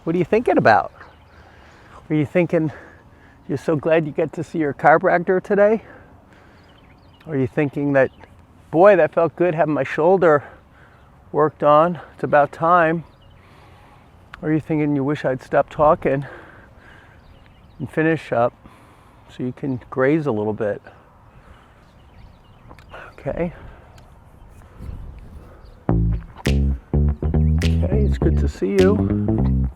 What are you thinking about? Are you thinking you're so glad you get to see your chiropractor today? Or are you thinking that, boy, that felt good having my shoulder worked on, it's about time? Or are you thinking you wish I'd stop talking and finish up so you can graze a little bit? Okay. Okay, it's good to see you.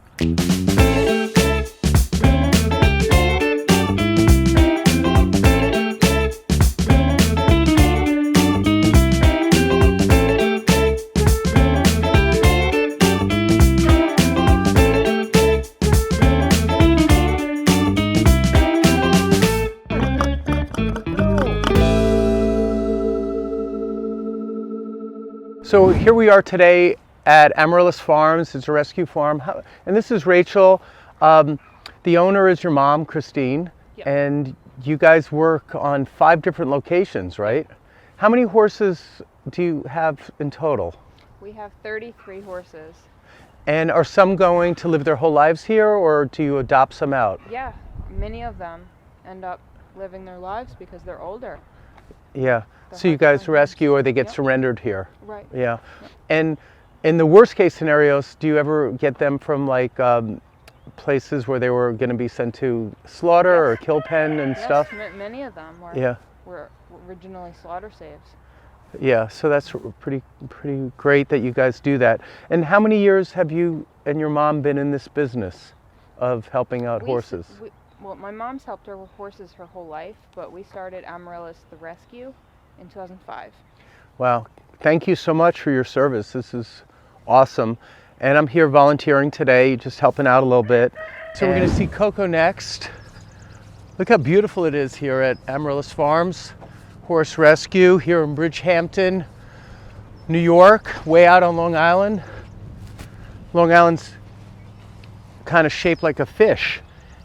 So here we are today at Amaryllis Farms. It's a rescue farm. And this is Rachel. The owner is your mom, Christine. Yep. And you guys work on 5 different locations, right? How many horses do you have in total? We have 33 horses. And are some going to live their whole lives here, or do you adopt some out? Yeah, many of them end up living their lives because they're older. Yeah. So you guys rescue, or they get Yep. surrendered here? Right. Yeah. Yep. And in the worst case scenarios, do you ever get them from like places where they were going to be sent to slaughter or kill pen and Yes, stuff? many of them were originally slaughter saves. Yeah, so that's pretty great that you guys do that. And how many years have you and your mom been in this business of helping out horses? Well, my mom's helped her with horses her whole life, but we started Amaryllis the Rescue in 2005. Wow, thank you so much for your service. This is awesome. And I'm here volunteering today, just helping out a little bit. So we're going to see Coco next. Look how beautiful it is here at Amaryllis Farms Horse Rescue here in Bridgehampton, New York, way out on Long Island. Long Island's kind of shaped like a fish,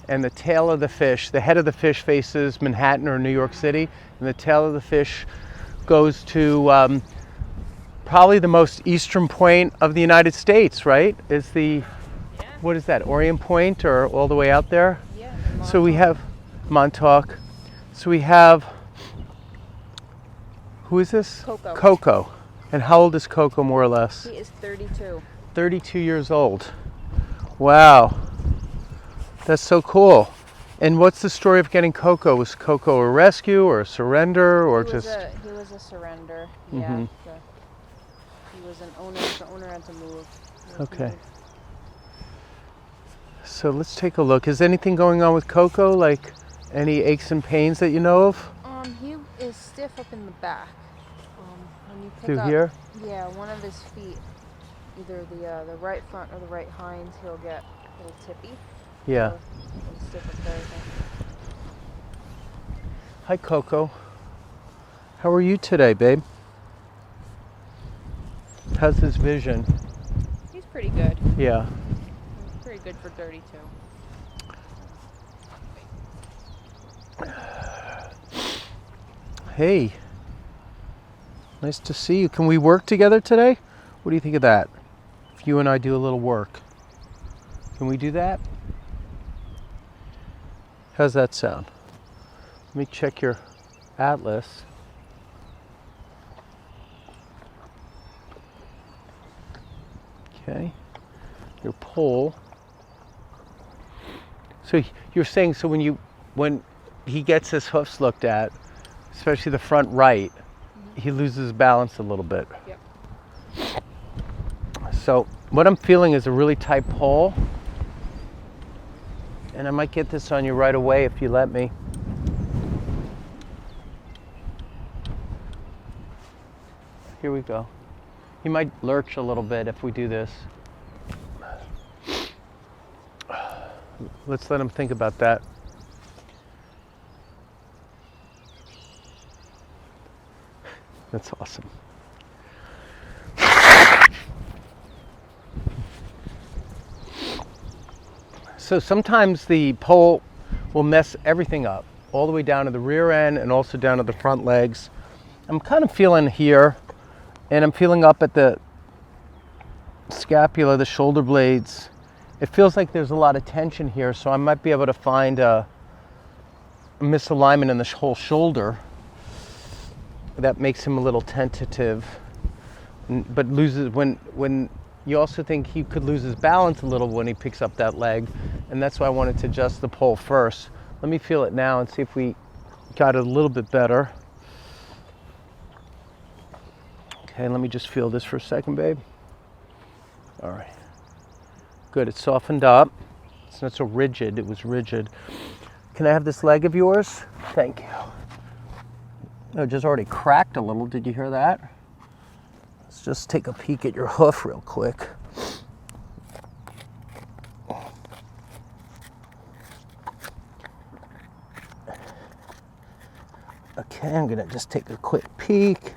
and the tail of the fish, the head of the fish faces Manhattan or New York City, and the tail of the fish goes to probably the most eastern point of the United States, right? Is the, what is that, Orient Point, or all the way out there? Yeah. So we have Montauk. So we have, who is this? Coco. Coco. And how old is Coco, more or less? He is 32. 32 years old. Wow. That's so cool. And what's the story of getting Coco? Was Coco a rescue or a surrender, or He just? was a surrender. Mhm. Yeah. He was an owner. The owner had to move. Okay. So let's take a look. Is anything going on with Coco? Like any aches and pains that you know of? He is stiff up in the back. When you pick Through up, here? Yeah, one of his feet, either the right front or the right hind, he'll get a little tippy. Yeah. So it's stiff up there, I think. Hi, Coco. How are you today, babe? How's his vision? He's pretty good. Yeah. He's pretty good for 32. Hey. Nice to see you. Can we work together today? What do you think of that? If you and I do a little work. Can we do that? How's that sound? Let me check your atlas. Okay. Your pole. So you're saying, so when he gets his hoofs looked at, especially the front right, he loses balance a little bit. Yep. So what I'm feeling is a really tight pull, and I might get this on you right away if you let me. Here we go. He might lurch a little bit if we do this. Let's let him think about that. That's awesome. So sometimes the pole will mess everything up, all the way down to the rear end and also down to the front legs. I'm kind of feeling here, and I'm feeling up at the scapula, the shoulder blades, It feels like there's a lot of tension here, so I might be able to find a misalignment in the whole shoulder that makes him a little tentative, but loses when you also think he could lose his balance a little when he picks up that leg, and that's why I wanted to adjust the pole first. Let me feel it now and see if we got it a little bit better. Okay, let me just feel this for a second, babe. All right. Good, it's softened up. It's not so rigid, it was rigid. Can I have this leg of yours? Thank you. Oh, it just already cracked a little, did you hear that? Let's just take a peek at your hoof real quick. Okay, I'm gonna just take a quick peek.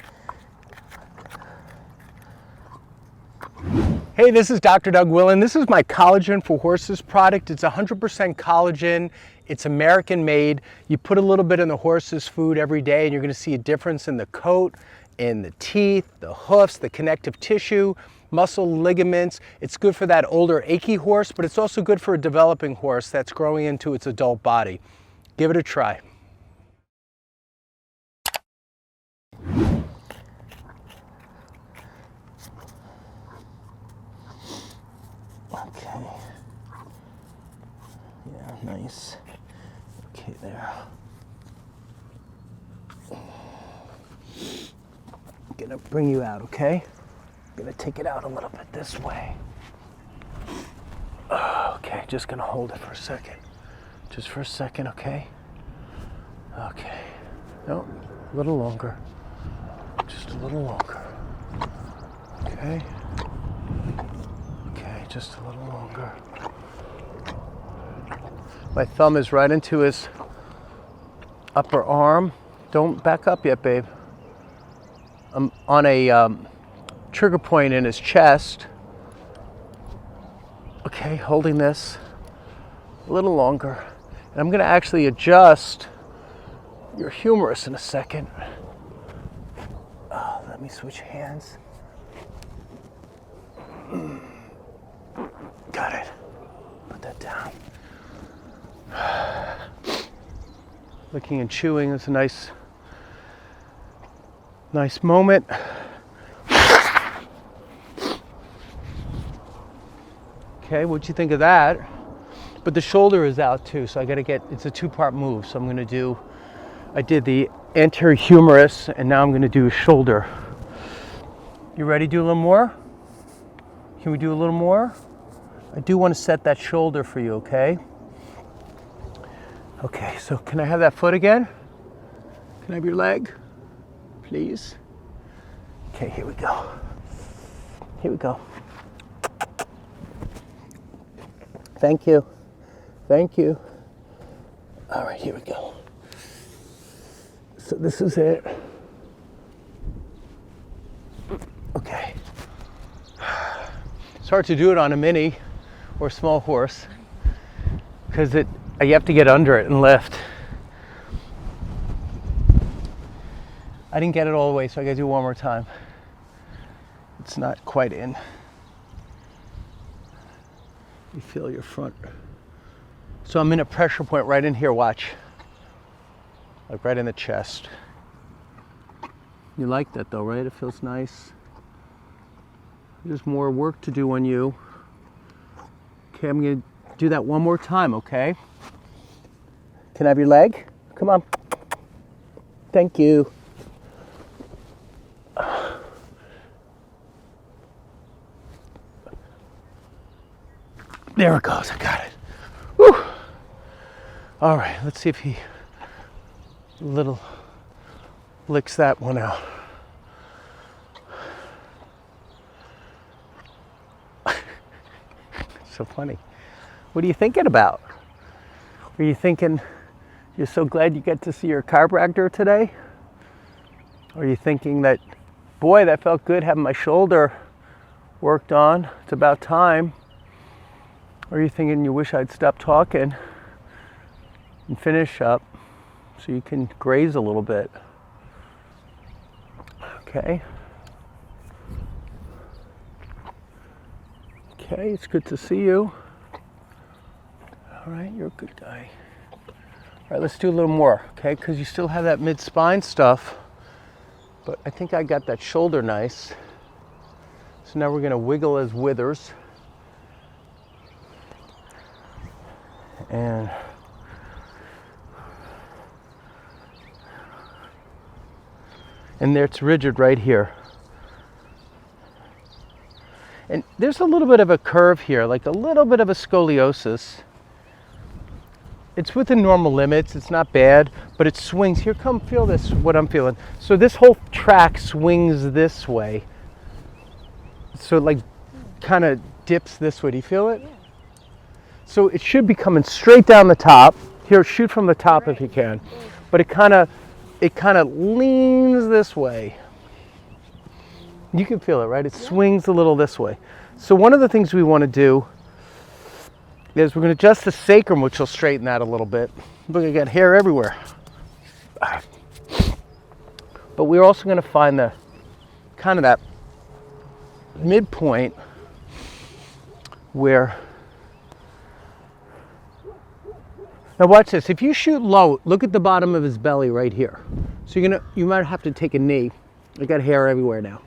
Hey, this is Dr. Doug Willen. This is my Collagen for Horses product. It's 100% collagen. It's American made. You put a little bit in the horse's food every day and you're gonna see a difference in the coat, in the teeth, the hoofs, the connective tissue, muscle, ligaments. It's good for that older achy horse, but it's also good for a developing horse that's growing into its adult body. Give it a try. Okay. Yeah, nice. Okay, there. I'm gonna bring you out, okay? I'm gonna take it out a little bit this way. Okay, just gonna hold it for a second. Just for a second, okay? Okay. No, a little longer. Just a little longer. Okay. Okay, just a little longer. My thumb is right into his upper arm. Don't back up yet, babe. I'm on a trigger point in his chest. Okay, holding this a little longer. And I'm gonna actually adjust your humerus in a second. Let me switch hands. Got it. Put that down. Licking and chewing is a nice moment. Okay, what'd you think of that? But the shoulder is out too, so I gotta it's a two-part move. So I did the anterior humerus, and now I'm gonna do shoulder. You ready to do a little more? Can we do a little more? I do want to set that shoulder for you, okay? Okay, so can I have that foot again? Can I have your leg, please? Okay, here we go. Here we go. Thank you. Thank you. All right, here we go. So this is it. Okay. It's hard to do it on a mini or small horse because you have to get under it and lift. I didn't get it all the way, so I gotta do it one more time. It's not quite in. You feel your front. So I'm in a pressure point right in here, watch. Like right in the chest. You like that though, right? It feels nice. There's more work to do on you. Okay, I'm gonna do that one more time, okay? Can I have your leg? Come on. Thank you. There it goes, I got it. Whew. All right, let's see if he licks that one out. So funny. What are you thinking about? Are you thinking you're so glad you get to see your chiropractor today? Or are you thinking that, boy, that felt good having my shoulder worked on, it's about time? Or are you thinking you wish I'd stop talking and finish up so you can graze a little bit? Okay. Okay, it's good to see you. All right, you're a good guy. All right, let's do a little more, okay? Because you still have that mid-spine stuff, but I think I got that shoulder nice. So now we're going to wiggle his withers. And there, it's rigid right here. And there's a little bit of a curve here, like a little bit of a scoliosis. It's within normal limits, it's not bad, but it swings. Here, come feel this, what I'm feeling. So this whole track swings this way. So it like kind of dips this way. Do you feel it? Yeah. So it should be coming straight down the top. Here, shoot from the top if you can. But it kind of leans this way. You can feel it, right? It swings a little this way. So one of the things we want to do is we're going to adjust the sacrum, which will straighten that a little bit. Look, I got hair everywhere. But we're also going to find the kind of that midpoint where, now watch this. If you shoot low, look at the bottom of his belly right here. So you might have to take a knee. I got hair everywhere now.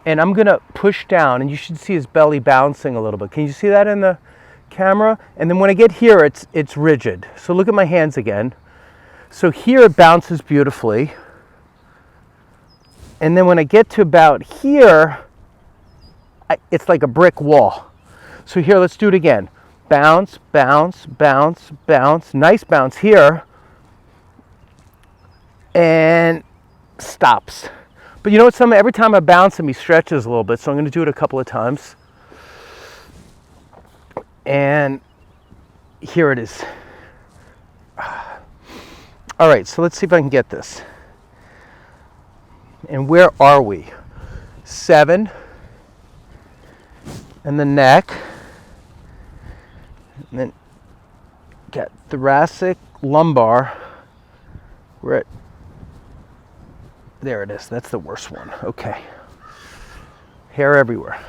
And I'm gonna push down, and you should see his belly bouncing a little bit. Can you see that in the camera? And then when I get here, it's rigid. So look at my hands again. So here it bounces beautifully. And then when I get to about here, it's like a brick wall. So here, let's do it again. Bounce, bounce, bounce, bounce. Nice bounce here. And stops. But you know what, every time I bounce him, he stretches a little bit. So I'm going to do it a couple of times. And here it is. All right, so let's see if I can get this. And where are we? 7. And the neck. And then got thoracic, lumbar. We're at, there it is. That's the worst one. Okay. Hair everywhere.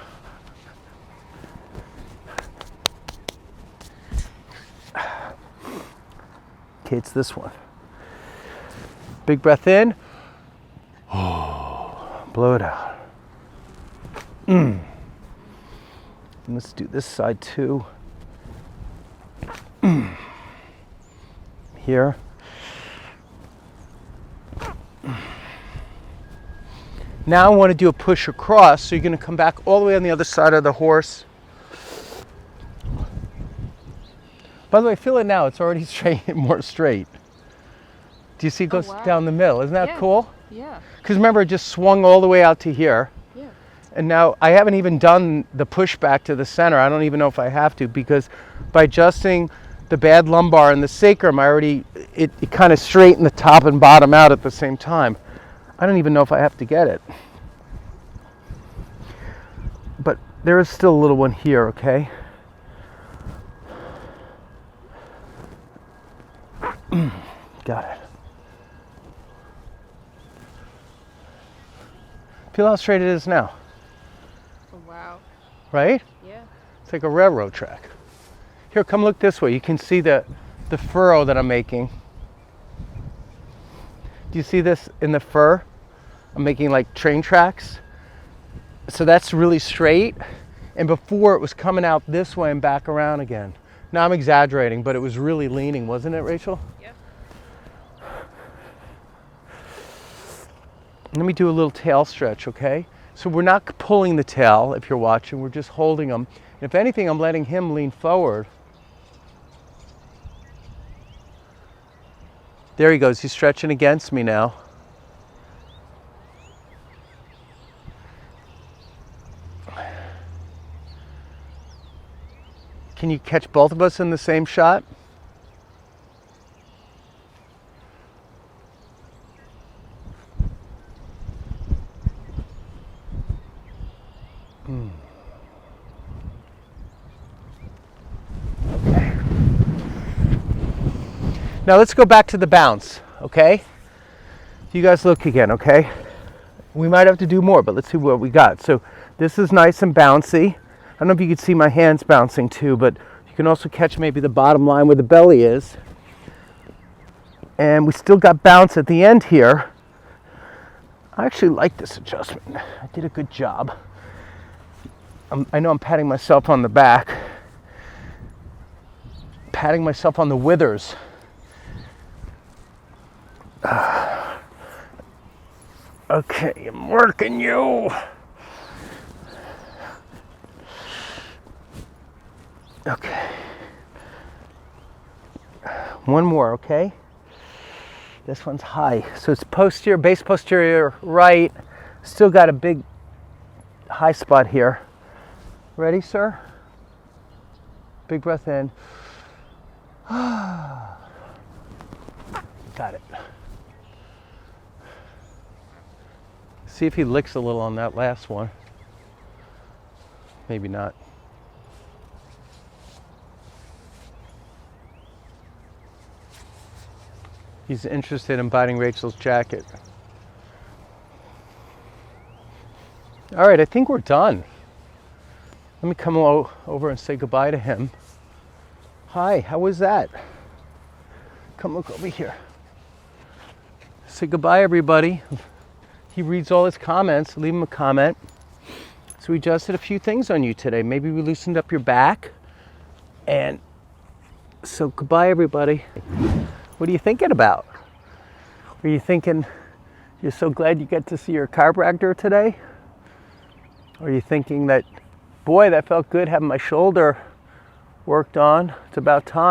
Okay, it's this one. Big breath in. Oh, blow it out. And let's do this side too. Here. Now I want to do a push across, so you're going to come back all the way on the other side of the horse. By the way, feel it now. It's already straight, more straight. Do you see it goes down the middle? Isn't that cool? Yeah. Because remember, it just swung all the way out to here. Yeah. And now I haven't even done the push back to the center. I don't even know if I have to, because by adjusting the bad lumbar and the sacrum, it kind of straightened the top and bottom out at the same time. I don't even know if I have to get it. But there is still a little one here, okay? Got it. Feel how straight it is now. Oh, wow. Right? Yeah. It's like a railroad track. Here, come look this way. You can see the furrow that I'm making. Do you see this in the fur? I'm making like train tracks. So that's really straight. And before it was coming out this way and back around again. Now I'm exaggerating, but it was really leaning, wasn't it, Rachel? Yep. Let me do a little tail stretch, okay? So we're not pulling the tail, if you're watching, we're just holding him. If anything, I'm letting him lean forward. There he goes, he's stretching against me now. Can you catch both of us in the same shot? Okay. Now let's go back to the bounce, okay? You guys look again, okay? We might have to do more, but let's see what we got. So this is nice and bouncy. I don't know if you can see my hands bouncing too, but you can also catch maybe the bottom line where the belly is. And we still got bounce at the end here. I actually like this adjustment. I did a good job. I know I'm patting myself on the back. Patting myself on the withers. Okay, I'm working you. Okay. One more, okay? This one's high. So it's posterior, base posterior right. Still got a big high spot here. Ready, sir? Big breath in. Got it. See if he licks a little on that last one. Maybe not. He's interested in biting Rachel's jacket. All right, I think we're done. Let me come over and say goodbye to him. Hi, how was that? Come look over here. Say goodbye, everybody. He reads all his comments. Leave him a comment. So we adjusted a few things on you today. Maybe we loosened up your back. And so goodbye, everybody. What are you thinking about? Are you thinking you're so glad you get to see your chiropractor today? Or are you thinking that, boy, that felt good having my shoulder worked on. It's about time.